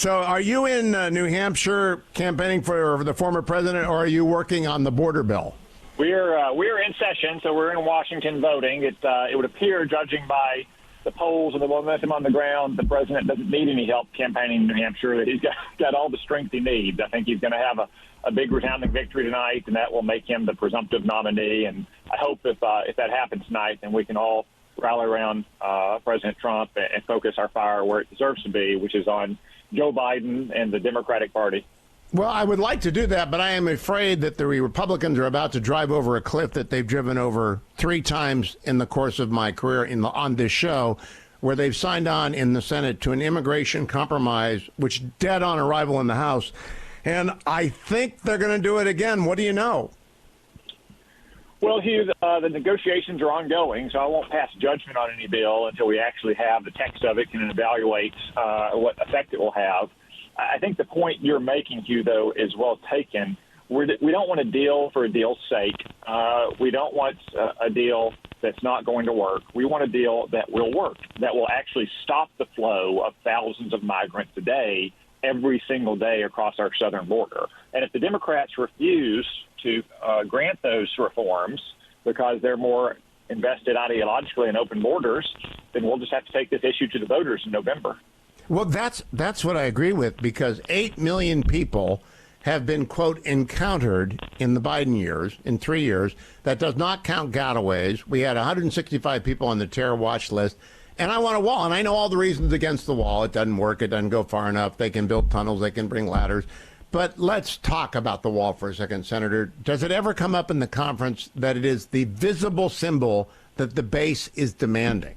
So are you in New Hampshire campaigning for the former president, or are you working on the border bill? We're in session, so we're in Washington voting. It would appear, judging by the polls and the momentum on the ground, the president doesn't need any help campaigning in New Hampshire, that he's got all the strength he needs. I think he's going to have a big resounding victory tonight, and that will make him the presumptive nominee. And I hope if that happens tonight, then we can all rally around President Trump and focus our fire where it deserves to be, which is on Joe Biden and the Democratic Party. Well, I would like to do that, but I am afraid that the Republicans are about to drive over a cliff that they've driven over 3 times in the course of my career on this show, where they've signed on in the Senate to an immigration compromise, which dead on arrival in the House. And I think they're going to do it again. What do you know? Well, Hugh, the negotiations are ongoing, so I won't pass judgment on any bill until we actually have the text of it and evaluate what effect it will have. I think the point you're making, Hugh, though, is well taken. We don't want a deal for a deal's sake. We don't want a deal that's not going to work. We want a deal that will work, that will actually stop the flow of thousands of migrants a day, every single day across our southern border. And if the Democrats refuse to grant those reforms because they're more invested ideologically in open borders, then we'll just have to take this issue to the voters in November. Well, that's what I agree with, because 8 million people have been, quote, encountered in the Biden years, in 3 years. That does not count gotaways. We had 165 people on the terror watch list. And I want a wall. And I know all the reasons against the wall. It doesn't work. It doesn't go far enough. They can build tunnels. They can bring ladders. But let's talk about the wall for a second, Senator. Does it ever come up in the conference that it is the visible symbol that the base is demanding?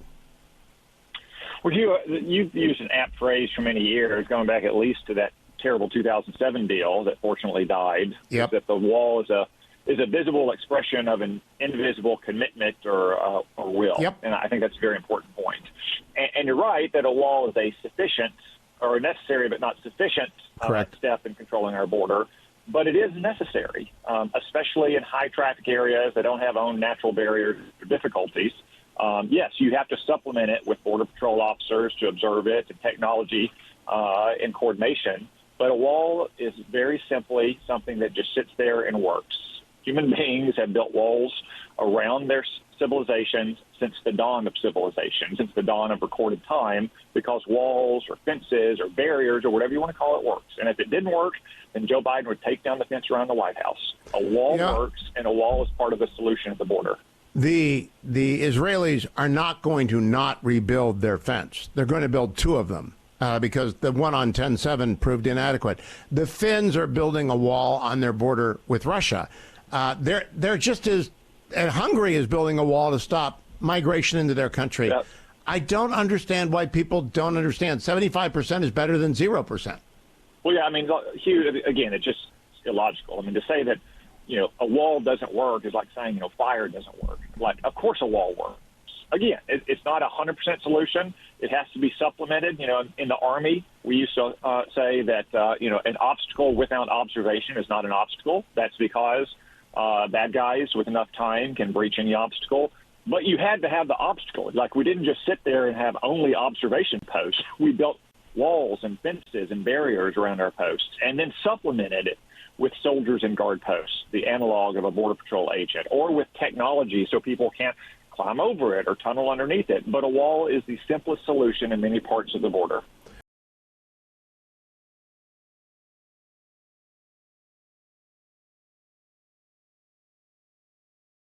Well, Hugh, you've used an apt phrase for many years, going back at least to that terrible 2007 deal that fortunately died. Yep. That the wall is a visible expression of an invisible commitment or will. Yep. And I think that's a very important point. And you're right that a wall is a sufficient or necessary but not sufficient step in controlling our border. But it is necessary, especially in high traffic areas that don't have own natural barriers or difficulties. Yes, you have to supplement it with Border Patrol officers to observe it and technology and coordination. But a wall is very simply something that just sits there and works. Human beings have built walls around their civilizations since the dawn of civilization, since the dawn of recorded time, because walls or fences or barriers or whatever you want to call it works. And if it didn't work, then Joe Biden would take down the fence around the White House. A wall works, and a wall is part of the solution at the border. The Israelis are not going to not rebuild their fence. They're going to build 2 of them because the one on 10/7 proved inadequate. The Finns are building a wall on their border with Russia. They're just as Hungary is building a wall to stop migration into their country. Yep. I don't understand why people don't understand. 75% is better than 0%. Well, yeah, I mean, Hugh, again, it's just illogical. I mean, to say that, a wall doesn't work is like saying, fire doesn't work. Like, of course a wall works. Again, it's not a 100% solution. It has to be supplemented. In the Army, we used to say that, an obstacle without observation is not an obstacle. That's because bad guys with enough time can breach any obstacle. But you had to have the obstacle. Like, we didn't just sit there and have only observation posts. We built walls and fences and barriers around our posts and then supplemented it with soldiers and guard posts, the analog of a Border Patrol agent, or with technology so people can't climb over it or tunnel underneath it. But a wall is the simplest solution in many parts of the border.